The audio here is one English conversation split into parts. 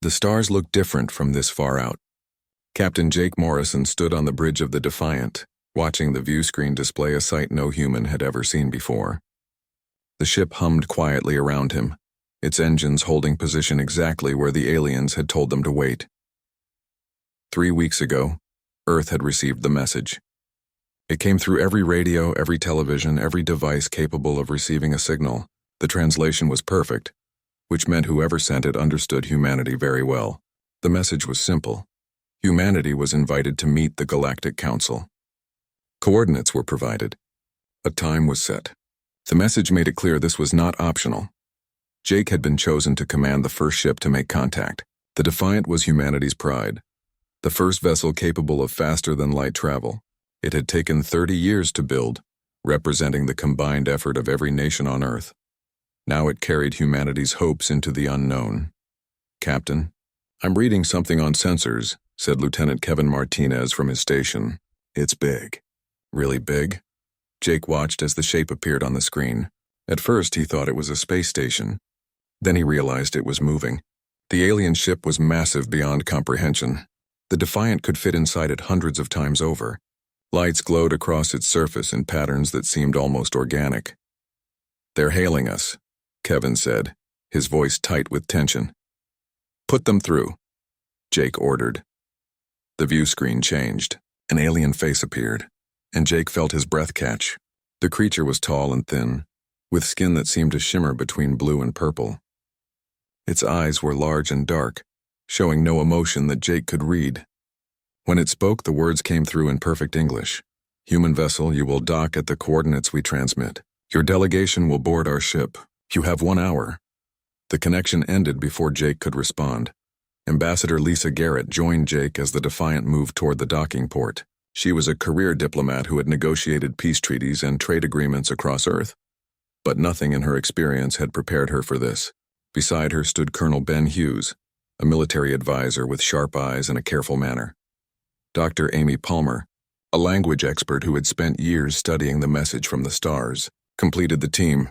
The stars looked different from this far out. Captain Jake Morrison stood on the bridge of the Defiant, watching the view screen display a sight no human had ever seen before. The ship hummed quietly around him, its engines holding position exactly where the aliens had told them to wait. 3 weeks ago, Earth had received the message. It came through every radio, every television, every device capable of receiving a signal. The translation was perfect, which meant whoever sent it understood humanity very well. The message was simple. Humanity was invited to meet the Galactic Council. Coordinates were provided. A time was set. The message made it clear this was not optional. Jake had been chosen to command the first ship to make contact. The Defiant was humanity's pride, the first vessel capable of faster-than-light travel. It had taken 30 years to build, representing the combined effort of every nation on Earth. Now it carried humanity's hopes into the unknown. "Captain, I'm reading something on sensors," said Lieutenant Kevin Martinez from his station. "It's big." "Really big?" Jake watched as the shape appeared on the screen. At first he thought it was a space station. Then he realized it was moving. The alien ship was massive beyond comprehension. The Defiant could fit inside it hundreds of times over. Lights glowed across its surface in patterns that seemed almost organic. "They're hailing us," Kevin said, his voice tight with tension. "Put them through," Jake ordered. The view screen changed. An alien face appeared, and Jake felt his breath catch. The creature was tall and thin, with skin that seemed to shimmer between blue and purple. Its eyes were large and dark, showing no emotion that Jake could read. When it spoke, the words came through in perfect English. "Human vessel, you will dock at the coordinates we transmit. Your delegation will board our ship. You have 1 hour." The connection ended before Jake could respond. Ambassador Lisa Garrett joined Jake as the Defiant moved toward the docking port. She was a career diplomat who had negotiated peace treaties and trade agreements across Earth. But nothing in her experience had prepared her for this. Beside her stood Colonel Ben Hughes, a military advisor with sharp eyes and a careful manner. Dr. Amy Palmer, a language expert who had spent years studying the message from the stars, completed the team.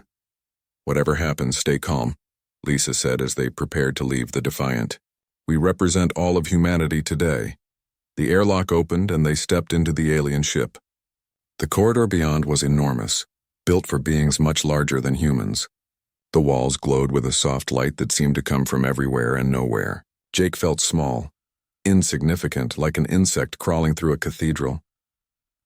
"Whatever happens, stay calm," Lisa said as they prepared to leave the Defiant. "We represent all of humanity today." The airlock opened and they stepped into the alien ship. The corridor beyond was enormous, built for beings much larger than humans. The walls glowed with a soft light that seemed to come from everywhere and nowhere. Jake felt small, insignificant, like an insect crawling through a cathedral.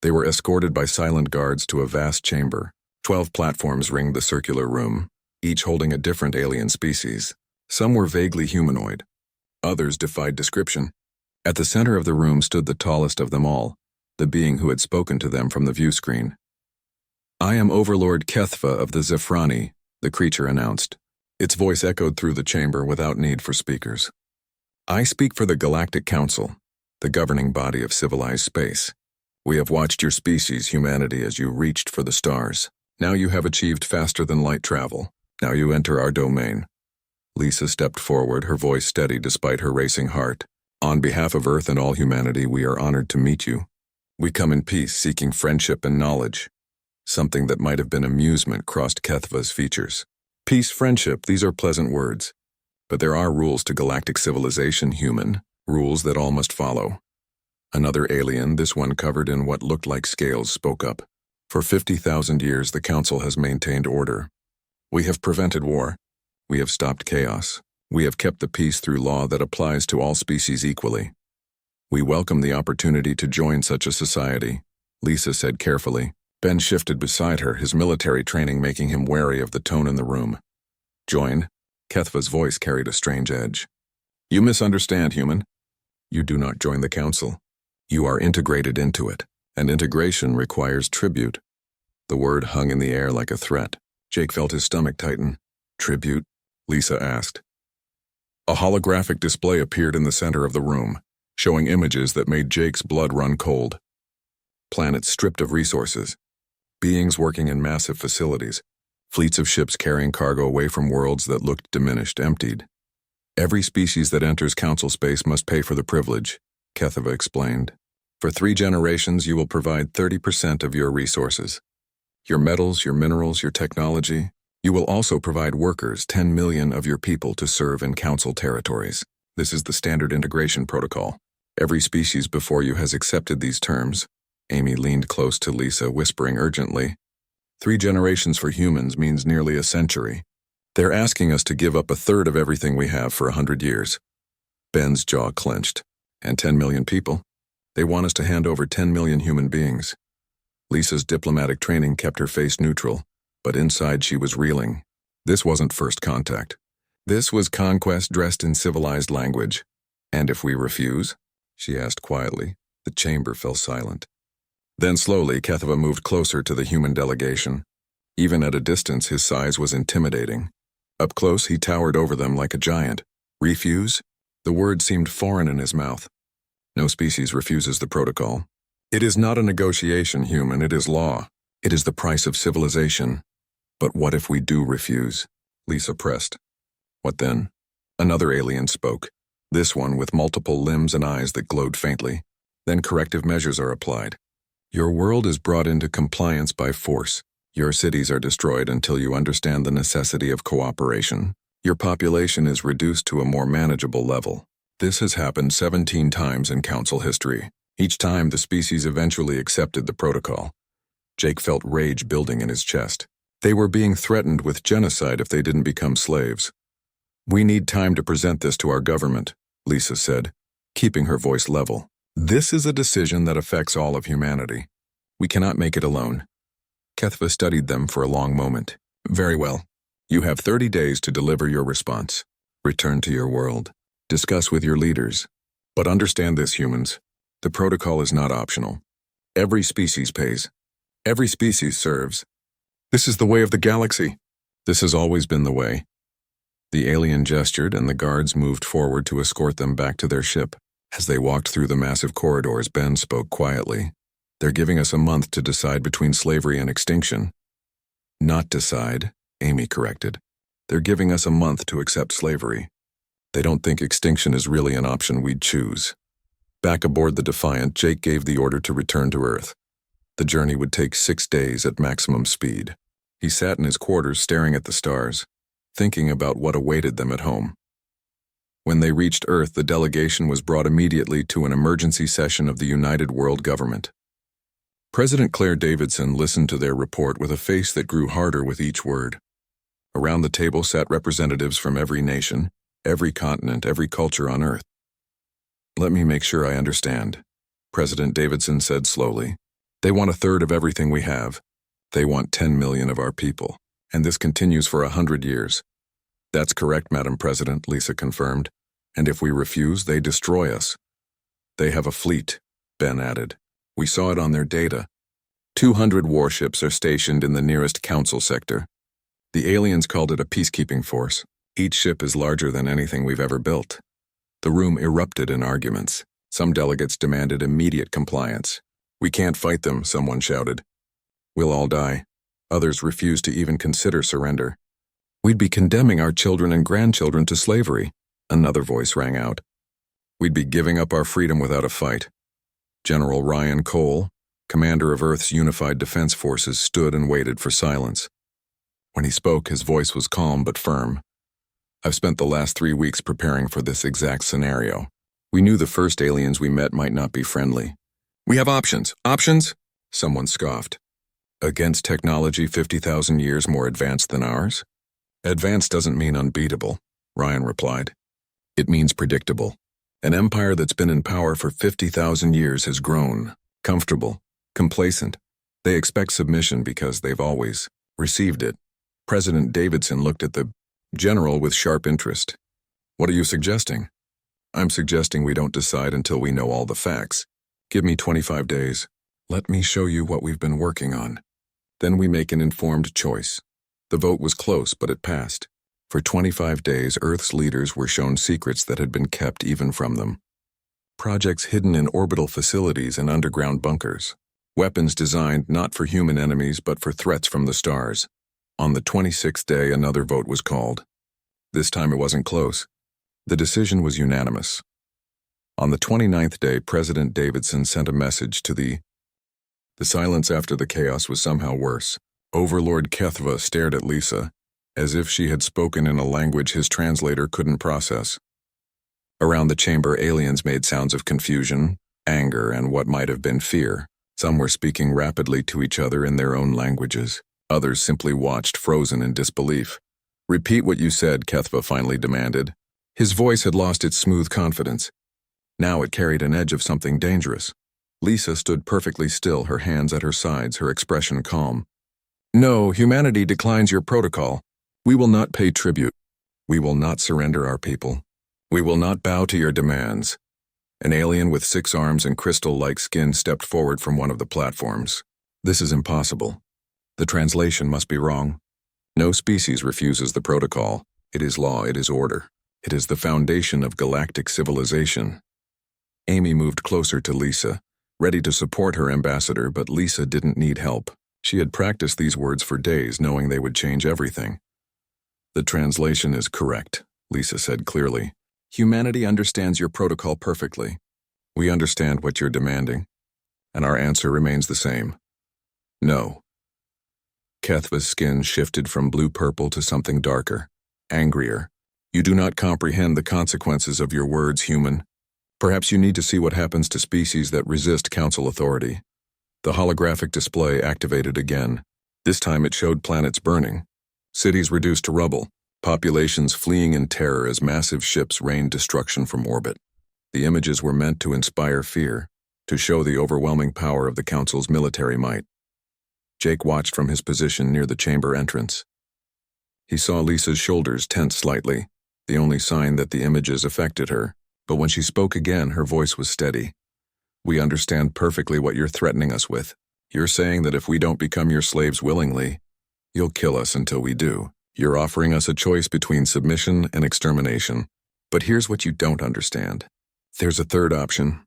They were escorted by silent guards to a vast chamber. 12 platforms ringed the circular room, each holding a different alien species. Some were vaguely humanoid. Others defied description. At the center of the room stood the tallest of them all, the being who had spoken to them from the view screen. "I am Overlord Kethva of the Zephrani," the creature announced. Its voice echoed through the chamber without need for speakers. "I speak for the Galactic Council, the governing body of civilized space. We have watched your species, humanity, as you reached for the stars. Now you have achieved faster-than-light travel. Now you enter our domain." Lisa stepped forward, her voice steady despite her racing heart. "On behalf of Earth and all humanity, we are honored to meet you. We come in peace, seeking friendship and knowledge." Something that might have been amusement crossed Kethva's features. "Peace, friendship, these are pleasant words. But there are rules to galactic civilization, human, rules that all must follow." Another alien, this one covered in what looked like scales, spoke up. "For 50,000 years, the Council has maintained order. We have prevented war. We have stopped chaos. We have kept the peace through law that applies to all species equally. We welcome the opportunity to join such a society," Lisa said carefully. Ben shifted beside her, his military training making him wary of the tone in the room. "Join?" Kethva's voice carried a strange edge. "You misunderstand, human. You do not join the Council. You are integrated into it, and integration requires tribute." The word hung in the air like a threat. Jake felt his stomach tighten. "Tribute?" Lisa asked. A holographic display appeared in the center of the room, showing images that made Jake's blood run cold. Planets stripped of resources, beings working in massive facilities, fleets of ships carrying cargo away from worlds that looked diminished, emptied. "Every species that enters Council space must pay for the privilege," Kethva explained. "For 3 generations, you will provide 30% of your resources. Your metals, your minerals, your technology. You will also provide workers, 10 million of your people to serve in Council territories. This is the standard integration protocol. Every species before you has accepted these terms. Amy leaned close to Lisa, whispering urgently. 3 generations for humans means nearly a century. They're asking us to give up a third of everything we have for 100 years. Ben's jaw clenched. And 10 million people? They want us to hand over 10 million human beings. Lisa's diplomatic training kept her face neutral, but inside she was reeling. This wasn't first contact. This was conquest dressed in civilized language. And if we refuse? She asked quietly. The chamber fell silent. Then slowly, Kethva moved closer to the human delegation. Even at a distance, his size was intimidating. Up close, he towered over them like a giant. Refuse? The word seemed foreign in his mouth. No species refuses the protocol. It is not a negotiation, human, it is law. It is the price of civilization. But what if we do refuse? Lisa pressed. What then? Another alien spoke, this one with multiple limbs and eyes that glowed faintly. Then corrective measures are applied. Your world is brought into compliance by force. Your cities are destroyed until you understand the necessity of cooperation. Your population is reduced to a more manageable level. This has happened 17 times in Council history. Each time, the species eventually accepted the protocol. Jake felt rage building in his chest. They were being threatened with genocide if they didn't become slaves. We need time to present this to our government, Lisa said, keeping her voice level. This is a decision that affects all of humanity. We cannot make it alone. Kethva studied them for a long moment. Very well. You have 30 days to deliver your response. Return to your world. Discuss with your leaders. But understand this, humans. The protocol is not optional. Every species pays. Every species serves. This is the way of the galaxy. This has always been the way. The alien gestured, and the guards moved forward to escort them back to their ship. As they walked through the massive corridors, Ben spoke quietly. They're giving us a month to decide between slavery and extinction. Not decide, Amy corrected. They're giving us a month to accept slavery. They don't think extinction is really an option we'd choose. Back aboard the Defiant, Jake gave the order to return to Earth. The journey would take 6 days at maximum speed. He sat in his quarters staring at the stars, thinking about what awaited them at home. When they reached Earth, the delegation was brought immediately to an emergency session of the United World Government. President Claire Davidson listened to their report with a face that grew harder with each word. Around the table sat representatives from every nation, every continent, every culture on Earth. Let me make sure I understand, President Davidson said slowly. They want a third of everything we have. They want 10 million of our people, and this continues for 100 years. That's correct, Madam President, Lisa confirmed. And if we refuse, they destroy us. They have a fleet, Ben added. We saw it on their data. 200 warships are stationed in the nearest council sector. The aliens called it a peacekeeping force. Each ship is larger than anything we've ever built. The room erupted in arguments. Some delegates demanded immediate compliance. We can't fight them, someone shouted. We'll all die. Others refused to even consider surrender. We'd be condemning our children and grandchildren to slavery, another voice rang out. We'd be giving up our freedom without a fight. General Ryan Cole, commander of Earth's Unified Defense Forces, stood and waited for silence. When he spoke, his voice was calm but firm. I've spent the last 3 weeks preparing for this exact scenario. We knew the first aliens we met might not be friendly. We have options. Options? Someone scoffed. Against technology 50,000 years more advanced than ours? Advanced doesn't mean unbeatable, Ryan replied. It means predictable. An empire that's been in power for 50,000 years has grown, comfortable, complacent. They expect submission because they've always received it. President Davidson looked at the general with sharp interest. What are you suggesting? I'm suggesting we don't decide until we know all the facts. Give me 25 days. Let me show you what we've been working on. Then we make an informed choice. The vote was close, but it passed. For 25 days, Earth's leaders were shown secrets that had been kept even from them. Projects hidden in orbital facilities and underground bunkers. Weapons designed not for human enemies, but for threats from the stars. On the 26th day, another vote was called. This time it wasn't close. The decision was unanimous. On the 29th day, President Davidson sent a message to the silence after the chaos was somehow worse. Overlord Kethva stared at Lisa, as if she had spoken in a language his translator couldn't process. Around the chamber, aliens made sounds of confusion, anger, and what might have been fear. Some were speaking rapidly to each other in their own languages. Others simply watched, frozen in disbelief. "Repeat what you said," Kethva finally demanded. His voice had lost its smooth confidence. Now it carried an edge of something dangerous. Lisa stood perfectly still, her hands at her sides, her expression calm. "No, humanity declines your protocol. We will not pay tribute. We will not surrender our people. We will not bow to your demands." An alien with 6 arms and crystal-like skin stepped forward from one of the platforms. "This is impossible. The translation must be wrong. No species refuses the protocol. It is law, it is order. It is the foundation of galactic civilization." Amy moved closer to Lisa, ready to support her ambassador, but Lisa didn't need help. She had practiced these words for days, knowing they would change everything. "The translation is correct," Lisa said clearly. "Humanity understands your protocol perfectly. We understand what you're demanding, and our answer remains the same. No." Kethva's skin shifted from blue-purple to something darker, angrier. "You do not comprehend the consequences of your words, human. Perhaps you need to see what happens to species that resist council authority." The holographic display activated again. This time it showed planets burning, cities reduced to rubble, populations fleeing in terror as massive ships rained destruction from orbit. The images were meant to inspire fear, to show the overwhelming power of the council's military might. Jake watched from his position near the chamber entrance. He saw Lisa's shoulders tense slightly, the only sign that the images affected her. But when she spoke again, her voice was steady. "We understand perfectly what you're threatening us with. You're saying that if we don't become your slaves willingly, you'll kill us until we do. You're offering us a choice between submission and extermination. But here's what you don't understand. There's a third option."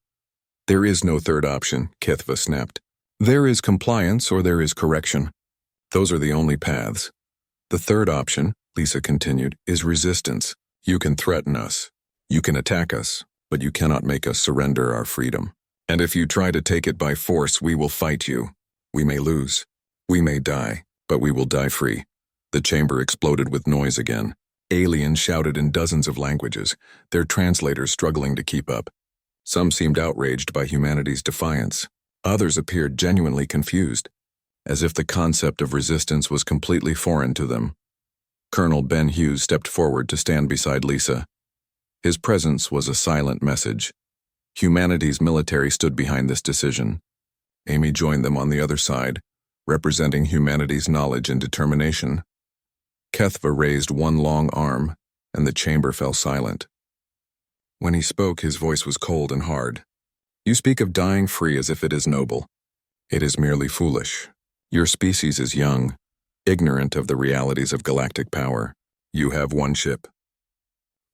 "There is no third option," Kethva snapped. "There is compliance or there is correction. Those are the only paths. The third option," Lisa continued, "is resistance. You can threaten us. You can attack us, but you cannot make us surrender our freedom. And if you try to take it by force, we will fight you. We may lose. We may die, but we will die free." The chamber exploded with noise again. Aliens shouted in dozens of languages, their translators struggling to keep up. Some seemed outraged by humanity's defiance. Others appeared genuinely confused, as if the concept of resistance was completely foreign to them. Colonel Ben Hughes stepped forward to stand beside Lisa. His presence was a silent message. Humanity's military stood behind this decision. Amy joined them on the other side, representing humanity's knowledge and determination. Kethva raised one long arm, and the chamber fell silent. When he spoke, his voice was cold and hard. "You speak of dying free as if it is noble. It is merely foolish. Your species is young, ignorant of the realities of galactic power. You have one ship.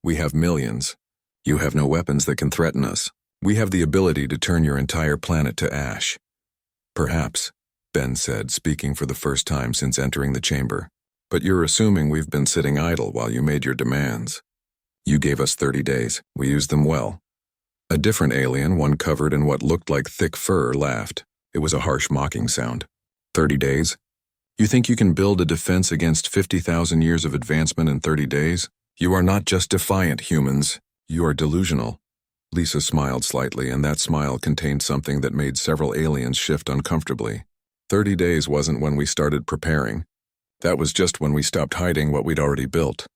We have millions. You have no weapons that can threaten us. We have the ability to turn your entire planet to ash." "Perhaps," Ben said, speaking for the first time since entering the chamber. "But you're assuming we've been sitting idle while you made your demands. You gave us 30 days. We used them well." A different alien, one covered in what looked like thick fur, laughed. It was a harsh, mocking sound. 30 days? You think you can build a defense against 50,000 years of advancement in 30 days? You are not just defiant, humans. You are delusional." Lisa smiled slightly, and that smile contained something that made several aliens shift uncomfortably. 30 days wasn't when we started preparing. That was just when we stopped hiding what we'd already built.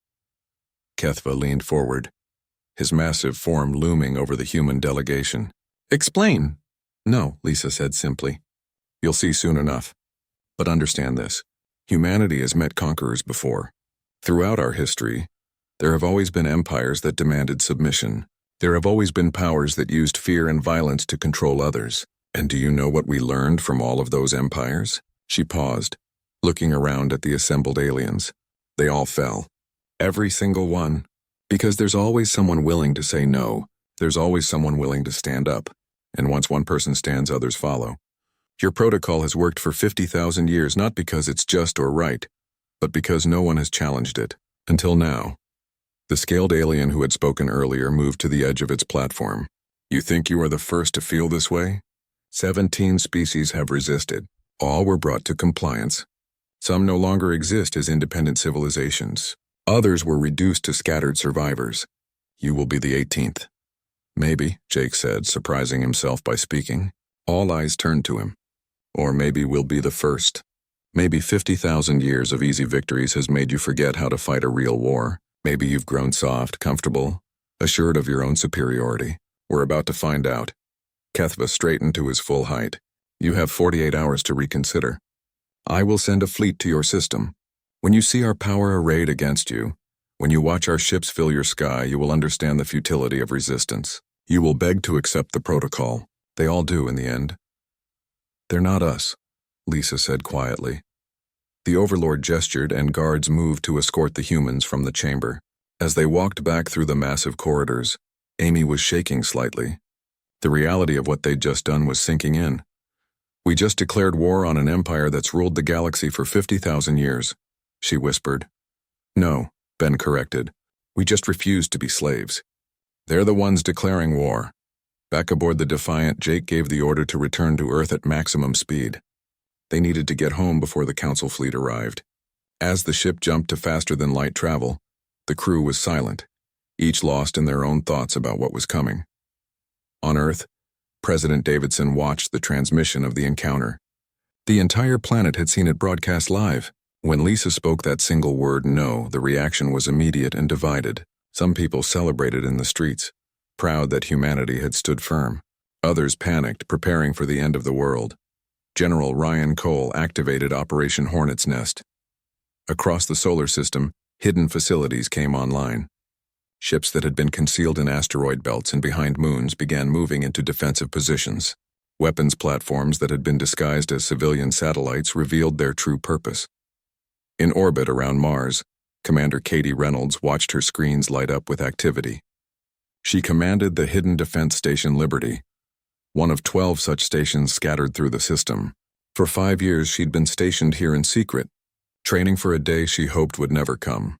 Kethva leaned forward, his massive form looming over the human delegation. "Explain." "No," Lisa said simply. "You'll see soon enough. But understand this. Humanity has met conquerors before. Throughout our history, there have always been empires that demanded submission. There have always been powers that used fear and violence to control others. And do you know what we learned from all of those empires?" She paused, looking around at the assembled aliens. They all fell. Every single one. Because there's always someone willing to say no. There's always someone willing to stand up. And once one person stands, others follow. Your protocol has worked for 50,000 years, not because it's just or right, but because no one has challenged it. Until now. The scaled alien who had spoken earlier moved to the edge of its platform. "You think you are the first to feel this way? 17 species have resisted. All were brought to compliance. Some no longer exist as independent civilizations. Others were reduced to scattered survivors. You will be the 18th. Maybe, Jake said, surprising himself by speaking. All eyes turned to him. Or maybe we'll be the first. Maybe 50,000 years of easy victories has made you forget how to fight a real war. Maybe you've grown soft, comfortable, assured of your own superiority. We're about to find out. Kethva straightened to his full height. You have 48 hours to reconsider. I will send a fleet to your system. When you see our power arrayed against you, when you watch our ships fill your sky, you will understand the futility of resistance. You will beg to accept the protocol. They all do in the end. They're not us, Lisa said quietly. The Overlord gestured and guards moved to escort the humans from the chamber. As they walked back through the massive corridors, Amy was shaking slightly. The reality of what they'd just done was sinking in. We just declared war on an empire that's ruled the galaxy for 50,000 years, she whispered. No, Ben corrected. We just refused to be slaves. They're the ones declaring war. Back aboard the Defiant, Jake gave the order to return to Earth at maximum speed. They needed to get home before the Council fleet arrived. As the ship jumped to faster-than-light travel, the crew was silent, each lost in their own thoughts about what was coming. On Earth, President Davidson watched the transmission of the encounter. The entire planet had seen it broadcast live. When Lisa spoke that single word, no, the reaction was immediate and divided. Some people celebrated in the streets, proud that humanity had stood firm. Others panicked, preparing for the end of the world. General Ryan Cole activated Operation Hornet's Nest. Across the solar system, hidden facilities came online. Ships that had been concealed in asteroid belts and behind moons began moving into defensive positions. Weapons platforms that had been disguised as civilian satellites revealed their true purpose. In orbit around Mars, Commander Katie Reynolds watched her screens light up with activity. She commanded the Hidden Defense Station Liberty, one of 12 such stations scattered through the system. For 5 years she'd been stationed here in secret, training for a day she hoped would never come.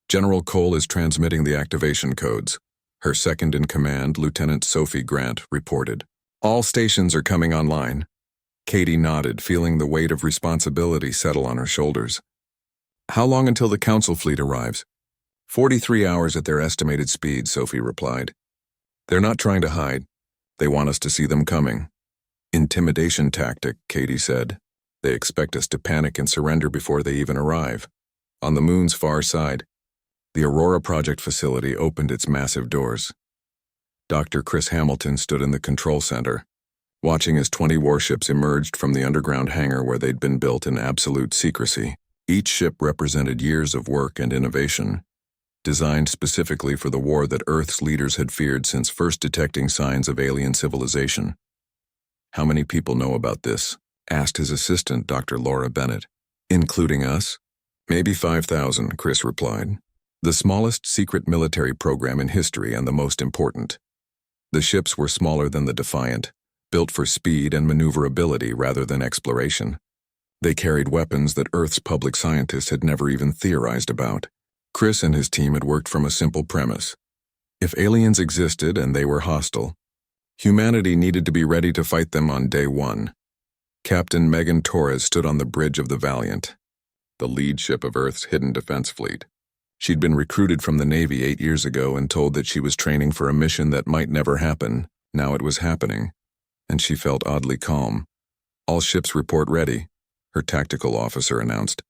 General Cole is transmitting the activation codes. Her second-in-command, Lieutenant Sophie Grant, reported. All stations are coming online. Katie nodded, feeling the weight of responsibility settle on her shoulders. How long until the Council fleet arrives? 43 hours at their estimated speed, Sophie replied. They're not trying to hide. They want us to see them coming. Intimidation tactic, Katie said. They expect us to panic and surrender before they even arrive. On the moon's far side, the Aurora Project facility opened its massive doors. Dr. Chris Hamilton stood in the control center, watching as 20 warships emerged from the underground hangar where they'd been built in absolute secrecy. Each ship represented years of work and innovation, designed specifically for the war that Earth's leaders had feared since first detecting signs of alien civilization. How many people know about this? Asked his assistant, Dr. Laura Bennett. Including us? Maybe 5,000, Chris replied. The smallest secret military program in history and the most important. The ships were smaller than the Defiant, built for speed and maneuverability rather than exploration. They carried weapons that Earth's public scientists had never even theorized about. Chris and his team had worked from a simple premise. If aliens existed and they were hostile, humanity needed to be ready to fight them on day one. Captain Megan Torres stood on the bridge of the Valiant, the lead ship of Earth's hidden defense fleet. She'd been recruited from the Navy 8 years ago and told that she was training for a mission that might never happen. Now it was happening, and she felt oddly calm. All ships report ready, her tactical officer announced.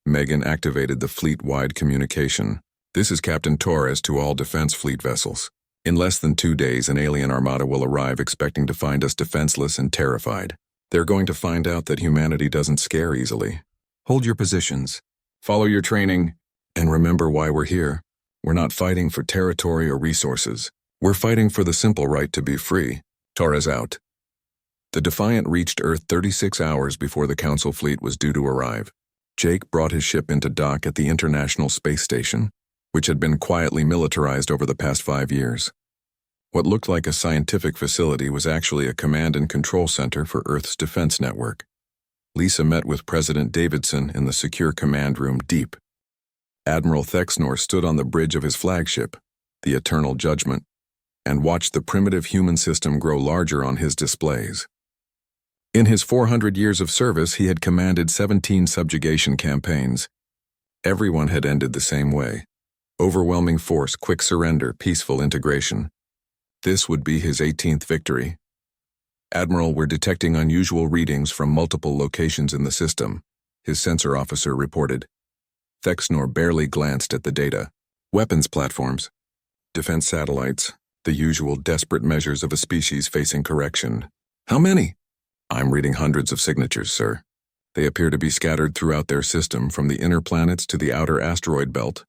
Megan activated the fleet-wide communication. This is Captain Torres to all defense fleet vessels. In less than 2 days, an alien armada will arrive expecting to find us defenseless and terrified. They're going to find out that humanity doesn't scare easily. Hold your positions. Follow your training. And remember why we're here. We're not fighting for territory or resources. We're fighting for the simple right to be free. Torres out. The Defiant reached Earth 36 hours before the Council fleet was due to arrive. Jake brought his ship into dock at the International Space Station, which had been quietly militarized over the past 5 years. What looked like a scientific facility was actually a command and control center for Earth's defense network. Lisa met with President Davidson in the secure command room deep. Admiral Thexnor stood on the bridge of his flagship, the Eternal Judgment, and watched the primitive human system grow larger on his displays. In his 400 years of service, he had commanded 17 subjugation campaigns. Everyone had ended the same way: Overwhelming force, quick surrender, peaceful integration. This would be his 18th victory. Admiral, we're detecting unusual readings from multiple locations in the system, his sensor officer reported. Thexnor barely glanced at the data. Weapons platforms, defense satellites, the usual desperate measures of a species facing correction. How many? I'm reading hundreds of signatures, sir. They appear to be scattered throughout their system from the inner planets to the outer asteroid belt.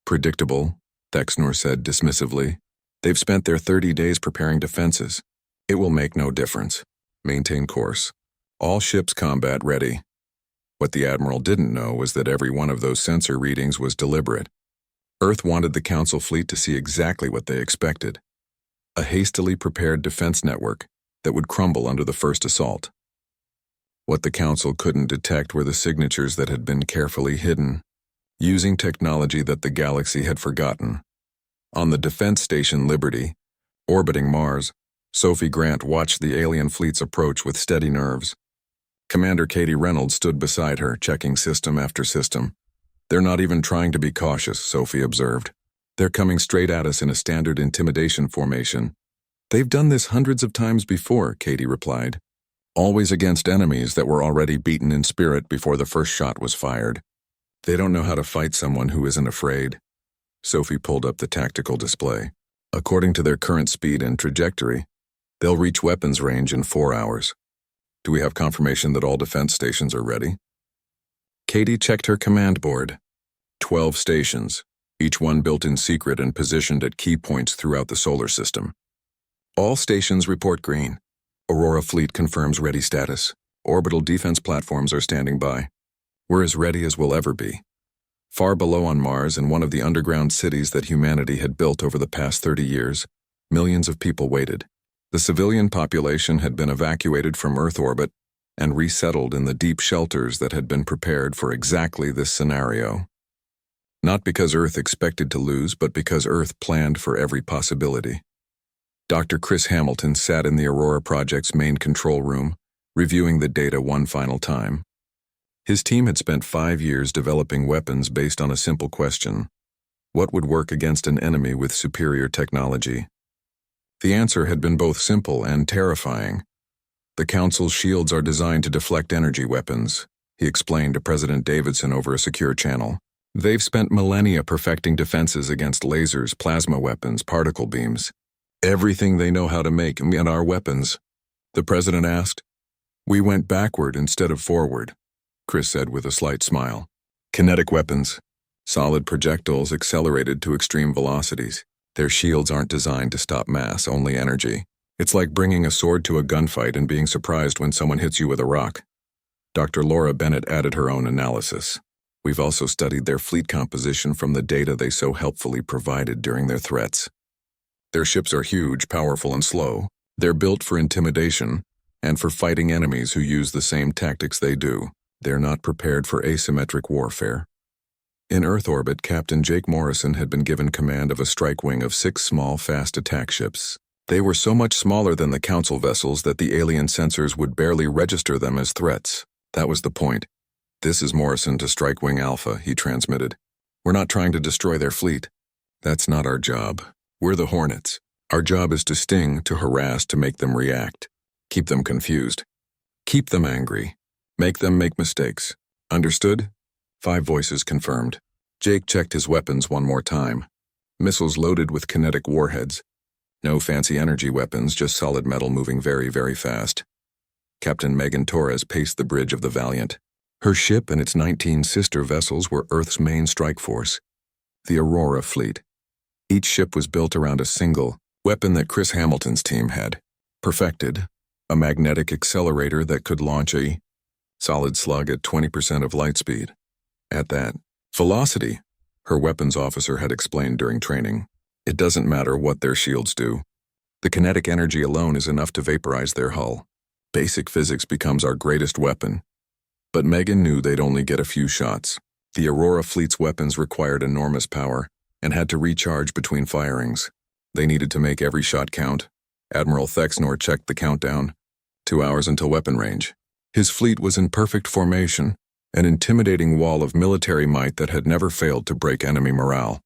Predictable, Thexnor said dismissively. They've spent their 30 days preparing defenses. It will make no difference. Maintain course. All ships combat ready. What the Admiral didn't know was that every one of those sensor readings was deliberate. Earth wanted the Council fleet to see exactly what they expected. A hastily prepared defense network that would crumble under the first assault. What the Council couldn't detect were the signatures that had been carefully hidden, using technology that the galaxy had forgotten. On the defense station Liberty, orbiting Mars, Sophie Grant watched the alien fleet's approach with steady nerves. Commander Katie Reynolds stood beside her, checking system after system. They're not even trying to be cautious, Sophie observed. They're coming straight at us in a standard intimidation formation. They've done this hundreds of times before, Katie replied. Always against enemies that were already beaten in spirit before the first shot was fired. They don't know how to fight someone who isn't afraid. Sophie pulled up the tactical display. According to their current speed and trajectory, they'll reach weapons range in 4 hours. Do we have confirmation that all defense stations are ready? Katie checked her command board. 12 stations, each one built in secret and positioned at key points throughout the solar system. All stations report green. Aurora Fleet confirms ready status. Orbital defense platforms are standing by. We're as ready as we'll ever be. Far below on Mars, in one of the underground cities that humanity had built over the past 30 years, millions of people waited. The civilian population had been evacuated from Earth orbit and resettled in the deep shelters that had been prepared for exactly this scenario. Not because Earth expected to lose, but because Earth planned for every possibility. Dr. Chris Hamilton sat in the Aurora Project's main control room, reviewing the data one final time. His team had spent 5 years developing weapons based on a simple question: what would work against an enemy with superior technology? The answer had been both simple and terrifying. The Council's shields are designed to deflect energy weapons, he explained to President Davidson over a secure channel. They've spent millennia perfecting defenses against lasers, plasma weapons, particle beams. Everything they know how to make in our weapons. The President asked. We went backward instead of forward, Chris said with a slight smile. Kinetic weapons. Solid projectiles accelerated to extreme velocities. Their shields aren't designed to stop mass, only energy. It's like bringing a sword to a gunfight and being surprised when someone hits you with a rock. Dr. Laura Bennett added her own analysis. We've also studied their fleet composition from the data they so helpfully provided during their threats. Their ships are huge, powerful, and slow. They're built for intimidation and for fighting enemies who use the same tactics they do. They're not prepared for asymmetric warfare. In Earth orbit, Captain Jake Morrison had been given command of a strike wing of 6 small, fast attack ships. They were so much smaller than the Council vessels that the alien sensors would barely register them as threats. That was the point. This is Morrison to Strike Wing Alpha, he transmitted. We're not trying to destroy their fleet. That's not our job. We're the Hornets. Our job is to sting, to harass, to make them react. Keep them confused. Keep them angry. Make them make mistakes. Understood? 5 voices confirmed. Jake checked his weapons one more time. Missiles loaded with kinetic warheads. No fancy energy weapons, just solid metal moving very, very fast. Captain Megan Torres paced the bridge of the Valiant. Her ship and its 19 sister vessels were Earth's main strike force, the Aurora Fleet. Each ship was built around a single weapon that Chris Hamilton's team had perfected, a magnetic accelerator that could launch a solid slug at 20% of light speed. At that velocity, her weapons officer had explained during training, it doesn't matter what their shields do. The kinetic energy alone is enough to vaporize their hull. Basic physics becomes our greatest weapon. But Megan knew they'd only get a few shots. The Aurora Fleet's weapons required enormous power and had to recharge between firings. They needed to make every shot count. Admiral Thexnor checked the countdown. 2 hours until weapon range. His fleet was in perfect formation, an intimidating wall of military might that had never failed to break enemy morale.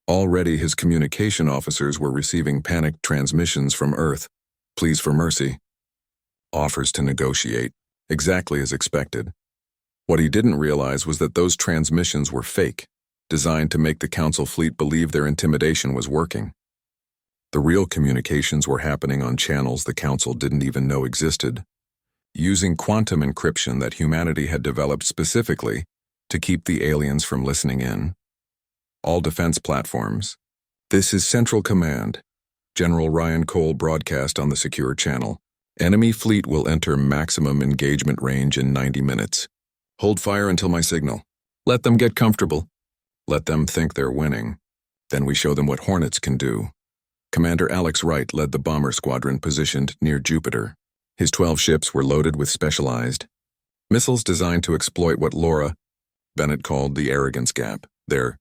Already his communication officers were receiving panicked transmissions from Earth. Pleas for mercy. Offers to negotiate, exactly as expected. What he didn't realize was that those transmissions were fake, designed to make the Council fleet believe their intimidation was working. The real communications were happening on channels the Council didn't even know existed, using quantum encryption that humanity had developed specifically to keep the aliens from listening in. All defense platforms. This is Central Command. General Ryan Cole broadcast on the secure channel. Enemy fleet will enter maximum engagement range in 90 minutes. Hold fire until my signal. Let them get comfortable. Let them think they're winning. Then we show them what Hornets can do. Commander Alex Wright led the bomber squadron positioned near Jupiter. His 12 ships were loaded with specialized missiles designed to exploit what Laura Bennett called the arrogance gap. Their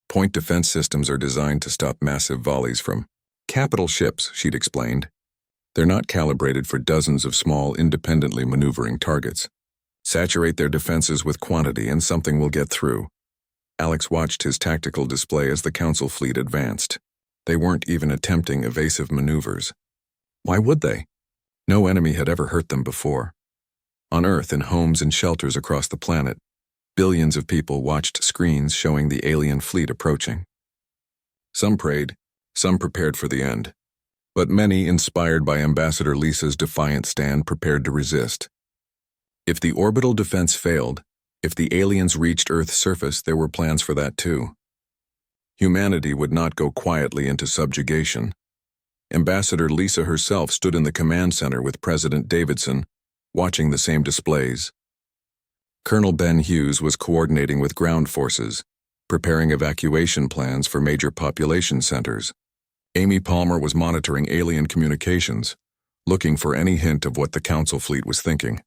point defense systems are designed to stop massive volleys from capital ships, she'd explained. They're not calibrated for dozens of small, independently maneuvering targets. Saturate their defenses with quantity and something will get through. Alex watched his tactical display as the Council fleet advanced. They weren't even attempting evasive maneuvers. Why would they? No enemy had ever hurt them before. On Earth, in homes and shelters across the planet, billions of people watched screens showing the alien fleet approaching. Some prayed, some prepared for the end. But many, inspired by Ambassador Lisa's defiant stand, prepared to resist. If the orbital defense failed, if the aliens reached Earth's surface, there were plans for that too. Humanity would not go quietly into subjugation. Ambassador Lisa herself stood in the command center with President Davidson, watching the same displays. Colonel Ben Hughes was coordinating with ground forces, preparing evacuation plans for major population centers. Amy Palmer was monitoring alien communications, looking for any hint of what the Council fleet was thinking.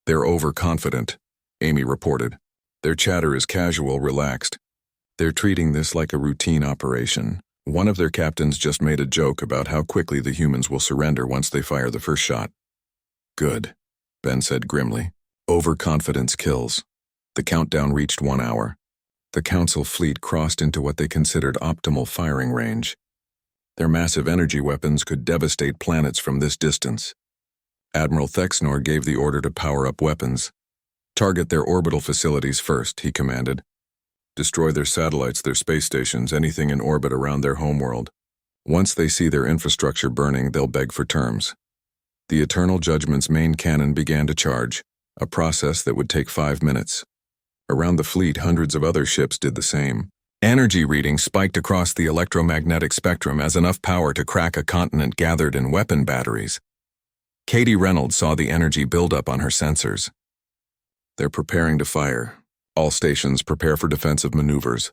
They're overconfident, Amy reported. Their chatter is casual, relaxed. They're treating this like a routine operation. One of their captains just made a joke about how quickly the humans will surrender once they fire the first shot. Good, Ben said grimly. Overconfidence kills. The countdown reached 1 hour. The Council fleet crossed into what they considered optimal firing range. Their massive energy weapons could devastate planets from this distance. Admiral Thexnor gave the order to power up weapons. Target their orbital facilities first, he commanded. Destroy their satellites, their space stations, anything in orbit around their homeworld. Once they see their infrastructure burning, they'll beg for terms. The Eternal Judgment's main cannon began to charge, a process that would take 5 minutes. Around the fleet, hundreds of other ships did the same. Energy readings spiked across the electromagnetic spectrum as enough power to crack a continent gathered in weapon batteries. Katie Reynolds saw the energy build up on her sensors. They're preparing to fire. All stations prepare for defensive maneuvers.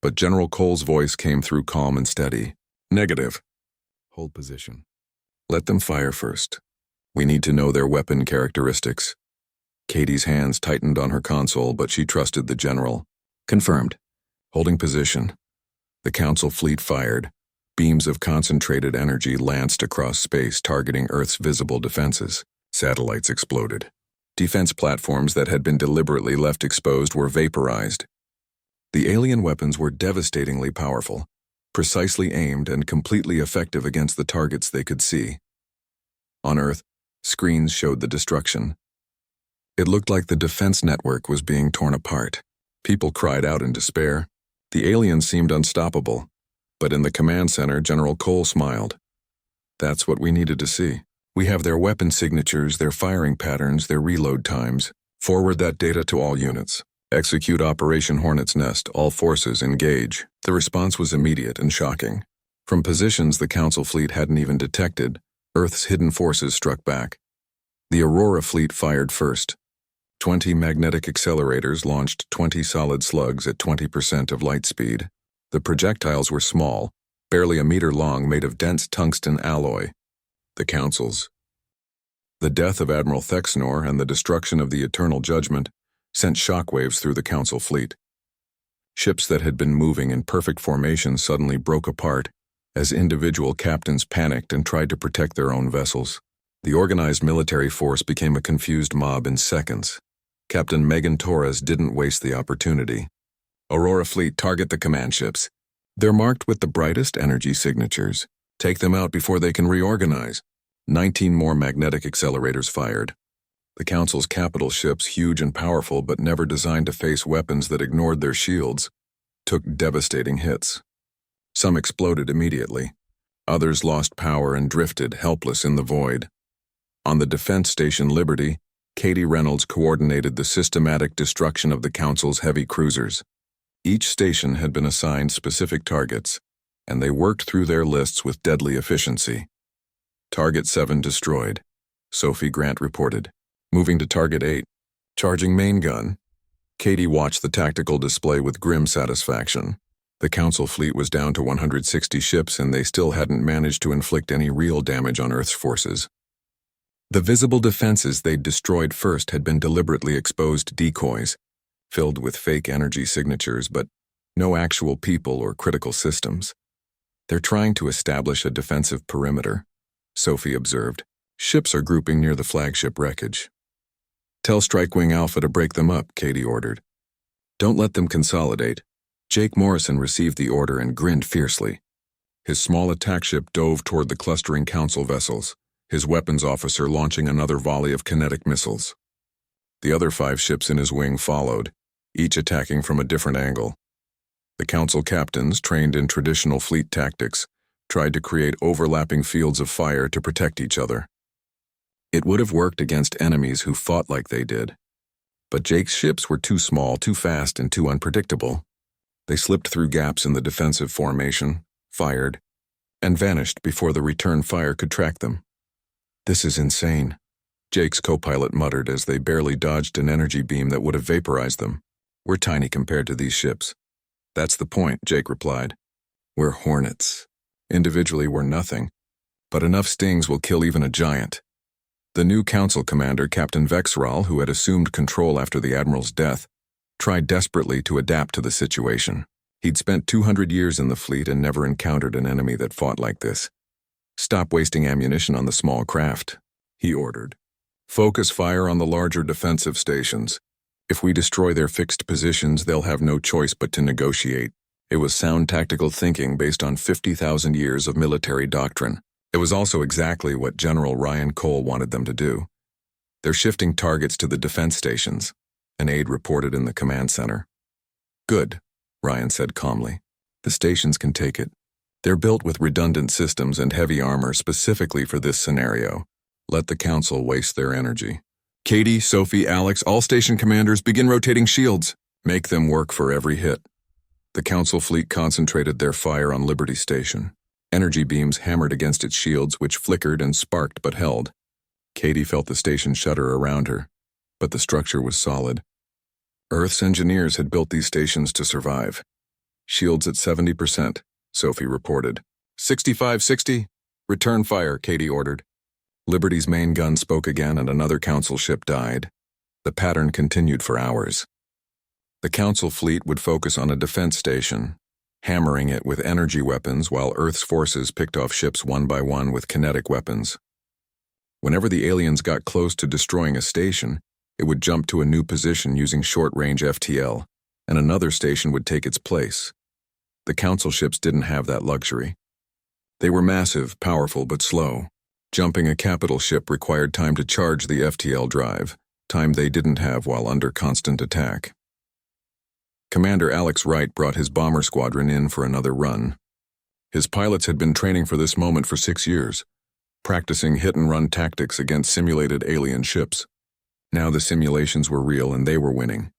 But General Cole's voice came through calm and steady. Negative. Hold position. Let them fire first. We need to know their weapon characteristics. Katie's hands tightened on her console, but she trusted the general. Confirmed. Holding position. The Council fleet fired. Beams of concentrated energy lanced across space, targeting Earth's visible defenses. Satellites exploded. Defense platforms that had been deliberately left exposed were vaporized. The alien weapons were devastatingly powerful, precisely aimed and completely effective against the targets they could see. On Earth, screens showed the destruction. It looked like the defense network was being torn apart. People cried out in despair. The aliens seemed unstoppable, but in the command center, General Cole smiled. That's what we needed to see. We have their weapon signatures, their firing patterns, their reload times. Forward that data to all units. Execute Operation Hornet's Nest. All forces engage. The response was immediate and shocking. From positions the Council fleet hadn't even detected, Earth's hidden forces struck back. The Aurora fleet fired first. 20 magnetic accelerators launched 20 solid slugs at 20% of light speed. The projectiles were small, barely a meter long, made of dense tungsten alloy. The Council's. The death of Admiral Thexnor and the destruction of the Eternal Judgment sent shockwaves through the Council fleet. Ships that had been moving in perfect formation suddenly broke apart as individual captains panicked and tried to protect their own vessels. The organized military force became a confused mob in seconds. Captain Megan Torres didn't waste the opportunity. Aurora fleet, target the command ships. They're marked with the brightest energy signatures. Take them out before they can reorganize. 19 more magnetic accelerators fired. The Council's capital ships, huge and powerful but never designed to face weapons that ignored their shields, took devastating hits. Some exploded immediately. Others lost power and drifted, helpless in the void. On the defense station Liberty, Katie Reynolds coordinated the systematic destruction of the Council's heavy cruisers. Each station had been assigned specific targets, and they worked through their lists with deadly efficiency. Target 7 destroyed, Sophie Grant reported. Moving to Target 8. Charging main gun. Katie watched the tactical display with grim satisfaction. The Council fleet was down to 160 ships, and they still hadn't managed to inflict any real damage on Earth's forces. The visible defenses they'd destroyed first had been deliberately exposed decoys, filled with fake energy signatures, but no actual people or critical systems. They're trying to establish a defensive perimeter, Sophie observed. Ships are grouping near the flagship wreckage. Tell Strike Wing Alpha to break them up, Katie ordered. Don't let them consolidate. Jake Morrison received the order and grinned fiercely. His small attack ship dove toward the clustering Council vessels, his weapons officer launching another volley of kinetic missiles. The other 5 ships in his wing followed, each attacking from a different angle. The Council captains, trained in traditional fleet tactics, tried to create overlapping fields of fire to protect each other. It would have worked against enemies who fought like they did. But Jake's ships were too small, too fast, and too unpredictable. They slipped through gaps in the defensive formation, fired, and vanished before the return fire could track them. This is insane, Jake's co-pilot muttered as they barely dodged an energy beam that would have vaporized them. We're tiny compared to these ships. That's the point, Jake replied. We're hornets. Individually, we're nothing, but enough stings will kill even a giant. The new Council commander, Captain Vexral, who had assumed control after the Admiral's death, tried desperately to adapt to the situation. He'd spent 200 years in the fleet and never encountered an enemy that fought like this. Stop wasting ammunition on the small craft, he ordered. Focus fire on the larger defensive stations. If we destroy their fixed positions, they'll have no choice but to negotiate. It was sound tactical thinking based on 50,000 years of military doctrine. It was also exactly what General Ryan Cole wanted them to do. They're shifting targets to the defense stations, an aide reported in the command center. Good, Ryan said calmly. The stations can take it. They're built with redundant systems and heavy armor specifically for this scenario. Let the Council waste their energy. Katie, Sophie, Alex, all station commanders begin rotating shields. Make them work for every hit. The Council fleet concentrated their fire on Liberty Station. Energy beams hammered against its shields, which flickered and sparked but held. Katie felt the station shudder around her, but the structure was solid. Earth's engineers had built these stations to survive. Shields at 70%, Sophie reported. 65-60? Return fire, Katie ordered. Liberty's main gun spoke again and another Council ship died. The pattern continued for hours. The Council fleet would focus on a defense station, hammering it with energy weapons while Earth's forces picked off ships one by one with kinetic weapons. Whenever the aliens got close to destroying a station, it would jump to a new position using short-range FTL, and another station would take its place. The Council ships didn't have that luxury. They were massive, powerful, but slow. Jumping a capital ship required time to charge the FTL drive, time they didn't have while under constant attack. Commander Alex Wright brought his bomber squadron in for another run. His pilots had been training for this moment for 6 years, practicing hit-and-run tactics against simulated alien ships. Now the simulations were real and they were winning.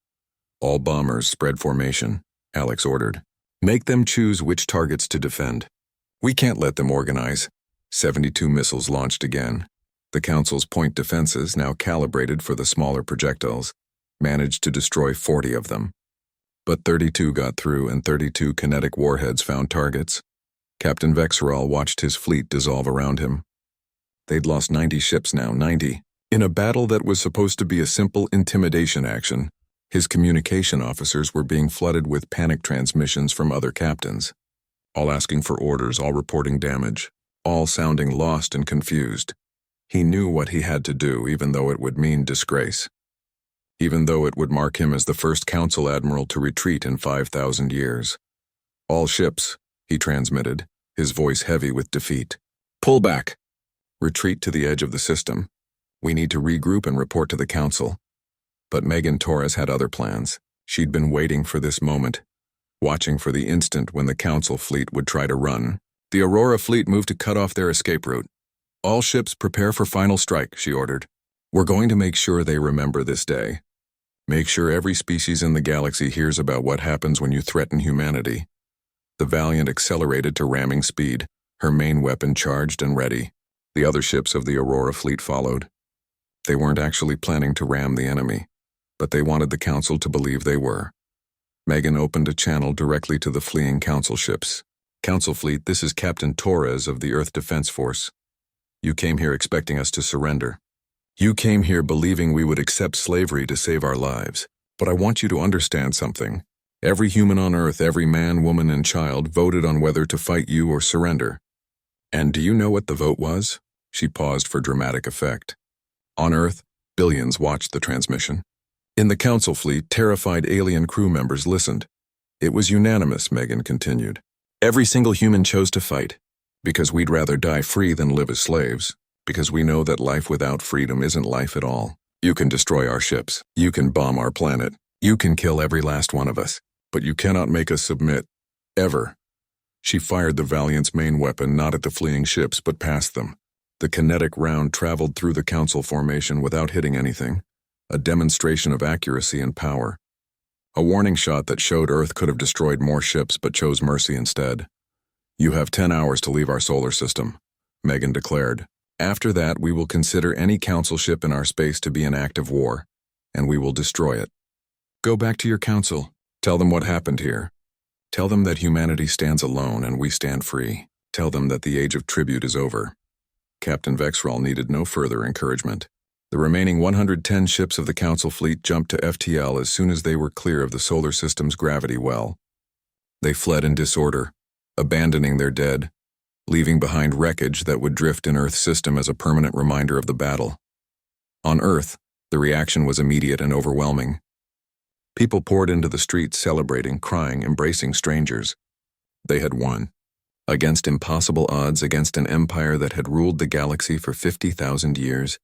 All bombers spread formation, Alex ordered. Make them choose which targets to defend. We can't let them organize. 72 missiles launched again. The Council's point defenses, now calibrated for the smaller projectiles, managed to destroy 40 of them. But 32 got through and 32 kinetic warheads found targets. Captain Vexral watched his fleet dissolve around him. They'd lost 90 ships now, 90. In a battle that was supposed to be a simple intimidation action, his communication officers were being flooded with panic transmissions from other captains, all asking for orders, all reporting damage, all sounding lost and confused. He knew what he had to do, even though it would mean disgrace. Even though it would mark him as the first Council admiral to retreat in 5,000 years. All ships, he transmitted, his voice heavy with defeat. Pull back. Retreat to the edge of the system. We need to regroup and report to the council. But Megan Torres had other plans. She'd been waiting for this moment, watching for the instant when the council fleet would try to run. The Aurora fleet moved to cut off their escape route. All ships prepare for final strike, she ordered. We're going to make sure they remember this day. Make sure every species in the galaxy hears about what happens when you threaten humanity. The Valiant accelerated to ramming speed, her main weapon charged and ready. The other ships of the Aurora fleet followed. They weren't actually planning to ram the enemy, but they wanted the council to believe they were. Megan opened a channel directly to the fleeing council ships. Council fleet, this is Captain Torres of the Earth Defense Force. You came here expecting us to surrender. You came here believing we would accept slavery to save our lives. But I want you to understand something. Every human on Earth, every man, woman, and child voted on whether to fight you or surrender. And do you know what the vote was? She paused for dramatic effect. On Earth, billions watched the transmission. In the council fleet, terrified alien crew members listened. It was unanimous, Megan continued. Every single human chose to fight, because we'd rather die free than live as slaves, because we know that life without freedom isn't life at all. You can destroy our ships, you can bomb our planet, you can kill every last one of us, but you cannot make us submit, ever. She fired the Valiant's main weapon not at the fleeing ships but past them. The kinetic round traveled through the council formation without hitting anything, a demonstration of accuracy and power. A warning shot that showed Earth could have destroyed more ships but chose mercy instead. You have 10 hours to leave our solar system, Megan declared. After that, we will consider any council ship in our space to be an act of war, and we will destroy it. Go back to your council. Tell them what happened here. Tell them that humanity stands alone and we stand free. Tell them that the age of tribute is over. Captain Vexral needed no further encouragement. The remaining 110 ships of the council fleet jumped to FTL as soon as they were clear of the solar system's gravity well. They fled in disorder, abandoning their dead, leaving behind wreckage that would drift in Earth's system as a permanent reminder of the battle. On Earth, the reaction was immediate and overwhelming. People poured into the streets celebrating, crying, embracing strangers. They had won. Against impossible odds, against an empire that had ruled the galaxy for 50,000 years,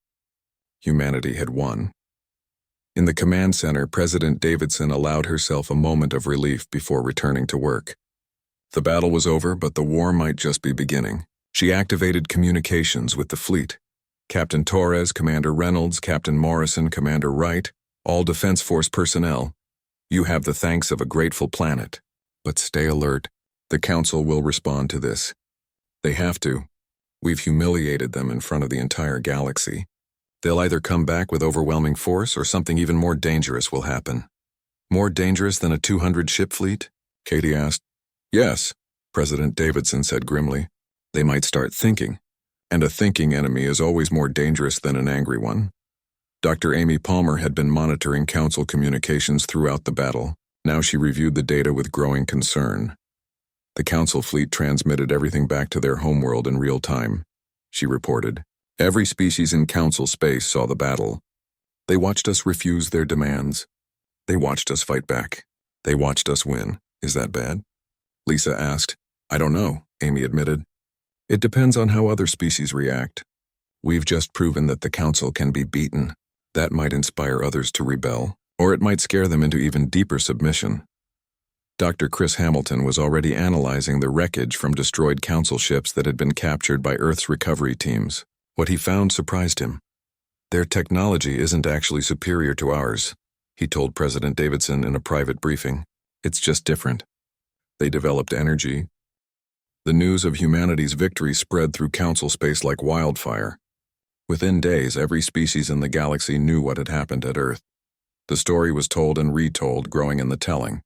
humanity had won. In the command center, President Davidson allowed herself a moment of relief before returning to work. The battle was over, but the war might just be beginning. She activated communications with the fleet. Captain Torres, Commander Reynolds, Captain Morrison, Commander Wright, all Defense Force personnel. You have the thanks of a grateful planet. But stay alert. The Council will respond to this. They have to. We've humiliated them in front of the entire galaxy. They'll either come back with overwhelming force or something even more dangerous will happen. More dangerous than a 200-ship fleet? Katie asked. Yes, President Davidson said grimly. They might start thinking. And a thinking enemy is always more dangerous than an angry one. Dr. Amy Palmer had been monitoring Council communications throughout the battle. Now she reviewed the data with growing concern. The Council fleet transmitted everything back to their homeworld in real time, she reported. Every species in Council space saw the battle. They watched us refuse their demands. They watched us fight back. They watched us win. Is that bad? Lisa asked. I don't know, Amy admitted. It depends on how other species react. We've just proven that the Council can be beaten. That might inspire others to rebel, or it might scare them into even deeper submission. Dr. Chris Hamilton was already analyzing the wreckage from destroyed Council ships that had been captured by Earth's recovery teams. What he found surprised him. Their technology isn't actually superior to ours, he told President Davidson in a private briefing. It's just different. They developed energy. The news of humanity's victory spread through Council space like wildfire. Within days, every species in the galaxy knew what had happened at Earth. The story was told and retold, growing in the telling.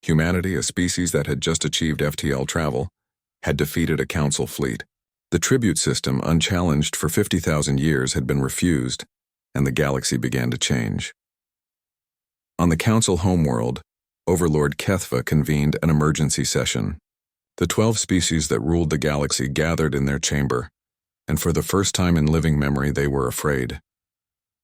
Humanity, a species that had just achieved FTL travel, had defeated a Council fleet. The tribute system, unchallenged for 50,000 years, had been refused, and the galaxy began to change. On the Council homeworld, Overlord Kethva convened an emergency session. The 12 species that ruled the galaxy gathered in their chamber, and for the first time in living memory they were afraid.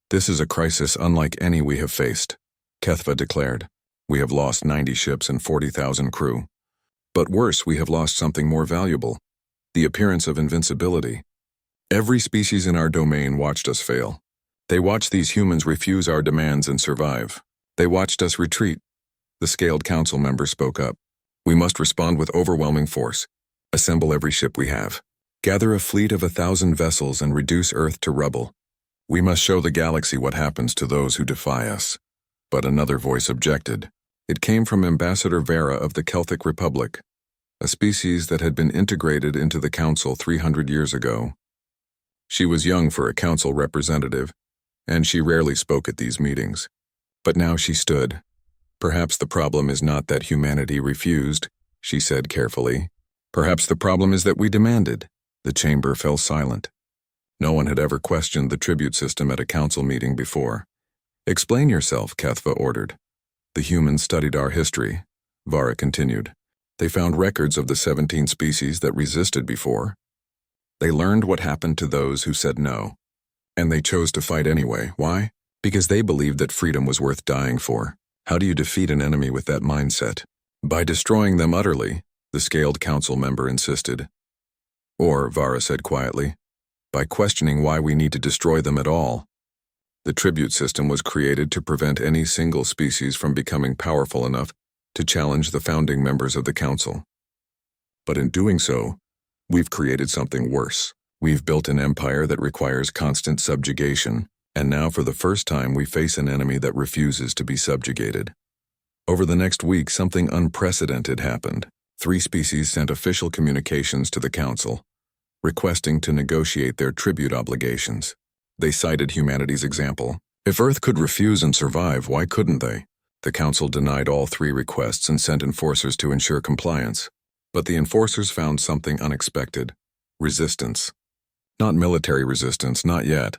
This is a crisis unlike any we have faced, Kethva declared. We have lost 90 ships and 40,000 crew. But worse, we have lost something more valuable: the appearance of invincibility. Every species in our domain watched us fail. They watched these humans refuse our demands and survive. They watched us retreat. The scaled council member spoke up. We must respond with overwhelming force. Assemble every ship we have. Gather a fleet of 1,000 vessels and reduce Earth to rubble. We must show the galaxy what happens to those who defy us. But another voice objected. It came from Ambassador Vera of the Celtic Republic, a species that had been integrated into the Council 300 years ago. She was young for a council representative, and she rarely spoke at these meetings. But now she stood. Perhaps the problem is not that humanity refused, she said carefully. Perhaps the problem is that we demanded. The chamber fell silent. No one had ever questioned the tribute system at a council meeting before. Explain yourself, Kethva ordered. The humans studied our history, Vara continued. They found records of the 17 species that resisted before. They learned what happened to those who said no. And they chose to fight anyway. Why? Because they believed that freedom was worth dying for. How do you defeat an enemy with that mindset? By destroying them utterly, the scaled council member insisted. Or, Vara said quietly, by questioning why we need to destroy them at all. The tribute system was created to prevent any single species from becoming powerful enough to challenge the founding members of the council. But in doing so, we've created something worse. We've built an empire that requires constant subjugation, and now for the first time we face an enemy that refuses to be subjugated. Over the next week, something unprecedented happened. 3 species sent official communications to the council, requesting to negotiate their tribute obligations. They cited humanity's example. If Earth could refuse and survive, why couldn't they? The council denied all 3 requests and sent enforcers to ensure compliance. But the enforcers found something unexpected: resistance. Not military resistance, not yet,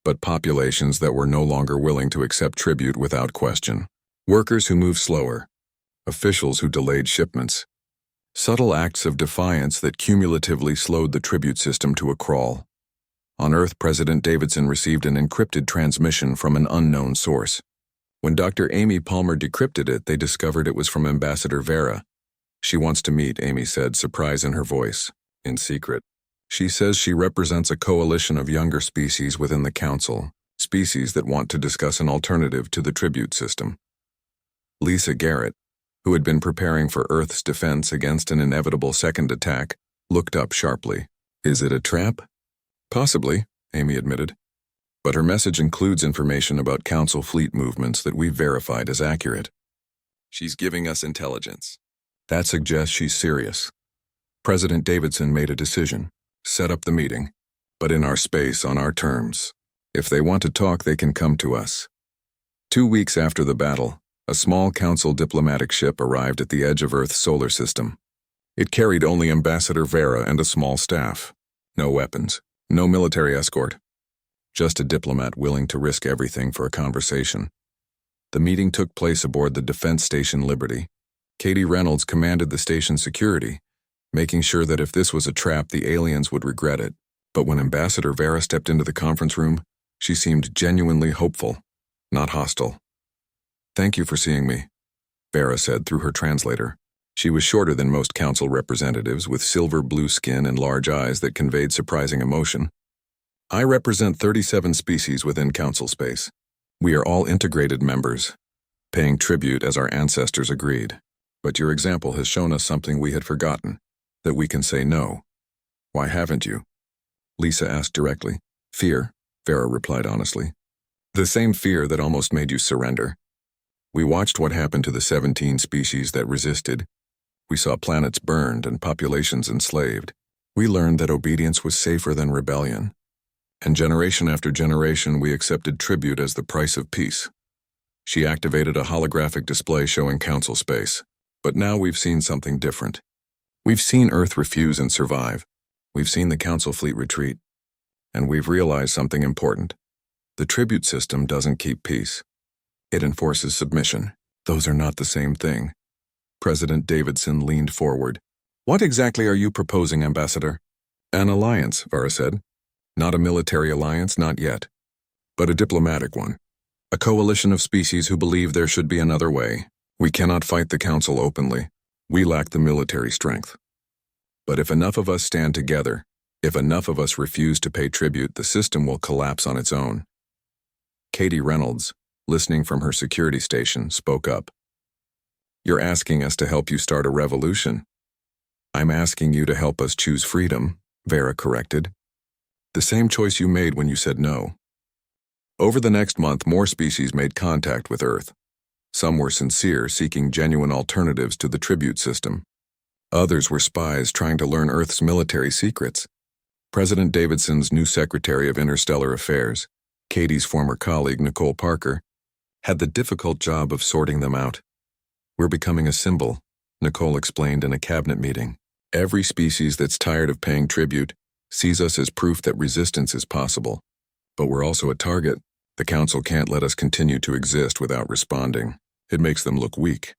but populations that were no longer willing to accept tribute without question. Workers who moved slower, officials who delayed shipments. Subtle acts of defiance that cumulatively slowed the tribute system to a crawl. On Earth, President Davidson received an encrypted transmission from an unknown source. When Dr. Amy Palmer decrypted it, they discovered it was from Ambassador Vera. She wants to meet, Amy said, surprise in her voice. In secret. She says she represents a coalition of younger species within the council, species that want to discuss an alternative to the tribute system. Lisa Garrett, who had been preparing for Earth's defense against an inevitable second attack, looked up sharply. Is it a trap? Possibly, Amy admitted. But her message includes information about council fleet movements that we've verified as accurate. She's giving us intelligence. That suggests she's serious. President Davidson made a decision. Set up the meeting, but in our space, on our terms. If they want to talk, they can come to us. 2 weeks after the battle, a small council diplomatic ship arrived at the edge of Earth's solar system. It carried only Ambassador Vera and a small staff. No weapons, no military escort. Just a diplomat willing to risk everything for a conversation. The meeting took place aboard the Defense Station Liberty. Katie Reynolds commanded the station's security, making sure that if this was a trap, the aliens would regret it. But when Ambassador Vera stepped into the conference room, she seemed genuinely hopeful, not hostile. Thank you for seeing me, Vera said through her translator. She was shorter than most council representatives, with silver blue skin and large eyes that conveyed surprising emotion. I represent 37 species within council space. We are all integrated members, paying tribute as our ancestors agreed. But your example has shown us something we had forgotten, that we can say no. Why haven't you? Lisa asked directly. Fear, Vera replied honestly. The same fear that almost made you surrender. We watched what happened to the 17 species that resisted. We saw planets burned and populations enslaved. We learned that obedience was safer than rebellion. And generation after generation, we accepted tribute as the price of peace. She activated a holographic display showing council space. But now we've seen something different. We've seen Earth refuse and survive. We've seen the council fleet retreat. And we've realized something important. The tribute system doesn't keep peace. It enforces submission. Those are not the same thing. President Davidson leaned forward. What exactly are you proposing, Ambassador? An alliance, Vara said. Not a military alliance, not yet. But a diplomatic one. A coalition of species who believe there should be another way. We cannot fight the council openly. We lack the military strength. But if enough of us stand together, if enough of us refuse to pay tribute, the system will collapse on its own. Katie Reynolds, listening from her security station, spoke up. You're asking us to help you start a revolution. I'm asking you to help us choose freedom, Vera corrected. The same choice you made when you said no. Over the next month, more species made contact with Earth. Some were sincere, seeking genuine alternatives to the tribute system. Others were spies trying to learn Earth's military secrets. President Davidson's new Secretary of Interstellar Affairs, Katie's former colleague Nicole Parker, had the difficult job of sorting them out. We're becoming a symbol, Nicole explained in a cabinet meeting. Every species that's tired of paying tribute sees us as proof that resistance is possible. But we're also a target. The Council can't let us continue to exist without responding. It makes them look weak.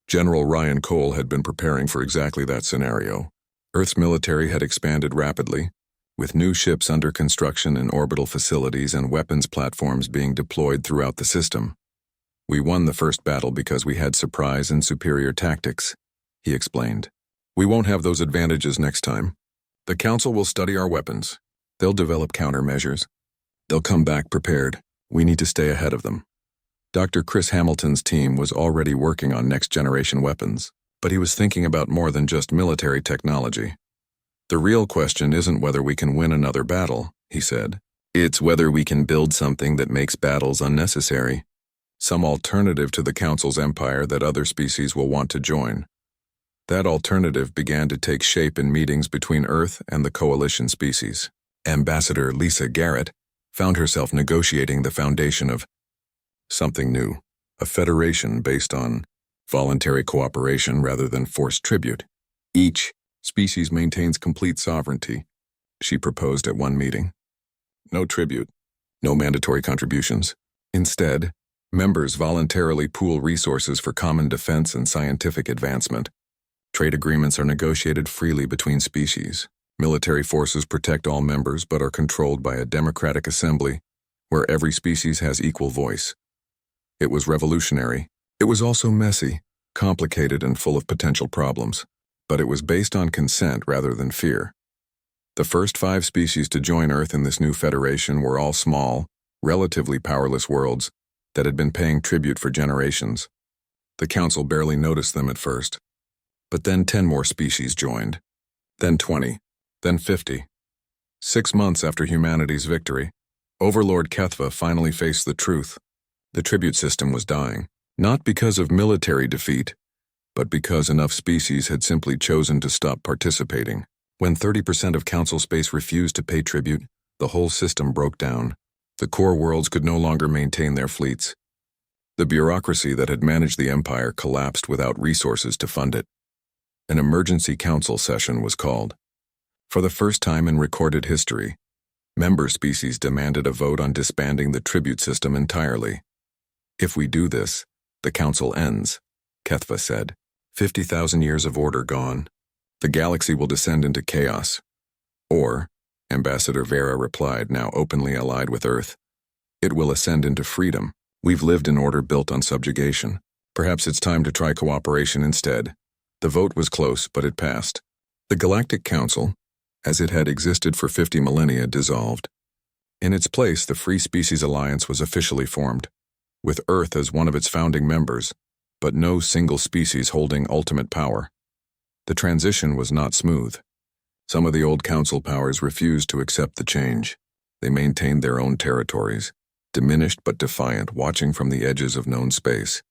General Ryan Cole had been preparing for exactly that scenario. Earth's military had expanded rapidly, with new ships under construction in orbital facilities and weapons platforms being deployed throughout the system. We won the first battle because we had surprise and superior tactics, he explained. We won't have those advantages next time. The Council will study our weapons. They'll develop countermeasures. They'll come back prepared. We need to stay ahead of them. Dr. Chris Hamilton's team was already working on next-generation weapons, but he was thinking about more than just military technology. The real question isn't whether we can win another battle, he said. It's whether we can build something that makes battles unnecessary. Some alternative to the Council's empire that other species will want to join. That alternative began to take shape in meetings between Earth and the coalition species. Ambassador Lisa Garrett found herself negotiating the foundation of something new, a federation based on voluntary cooperation rather than forced tribute. Each species maintains complete sovereignty, she proposed at one meeting. No tribute, no mandatory contributions. Instead, members voluntarily pool resources for common defense and scientific advancement. Trade agreements are negotiated freely between species. Military forces protect all members but are controlled by a democratic assembly where every species has equal voice. It was revolutionary. It was also messy, complicated, and full of potential problems. But it was based on consent rather than fear. The first 5 species to join Earth in this new federation were all small, relatively powerless worlds that had been paying tribute for generations. The Council barely noticed them at first. But then 10 more species joined. Then 20. Then 50. 6 months after humanity's victory, Overlord Kethva finally faced the truth. The tribute system was dying, not because of military defeat, but because enough species had simply chosen to stop participating. When 30% of Council space refused to pay tribute, the whole system broke down. The core worlds could no longer maintain their fleets. The bureaucracy that had managed the empire collapsed without resources to fund it. An emergency council session was called. For the first time in recorded history, member species demanded a vote on disbanding the tribute system entirely. If we do this, the council ends, Kethva said. 50,000 years of order gone. The galaxy will descend into chaos. Or, Ambassador Vera replied, now openly allied with Earth, it will ascend into freedom. We've lived in order built on subjugation. Perhaps it's time to try cooperation instead. The vote was close, but it passed. The Galactic Council, as it had existed for 50 millennia, dissolved. In its place, the Free Species Alliance was officially formed, with Earth as one of its founding members, but no single species holding ultimate power. The transition was not smooth. Some of the old Council powers refused to accept the change. They maintained their own territories, diminished but defiant, watching from the edges of known space.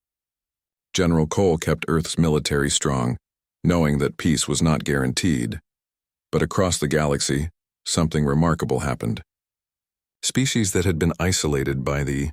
General Cole kept Earth's military strong, knowing that peace was not guaranteed. But across the galaxy, something remarkable happened. Species that had been isolated by the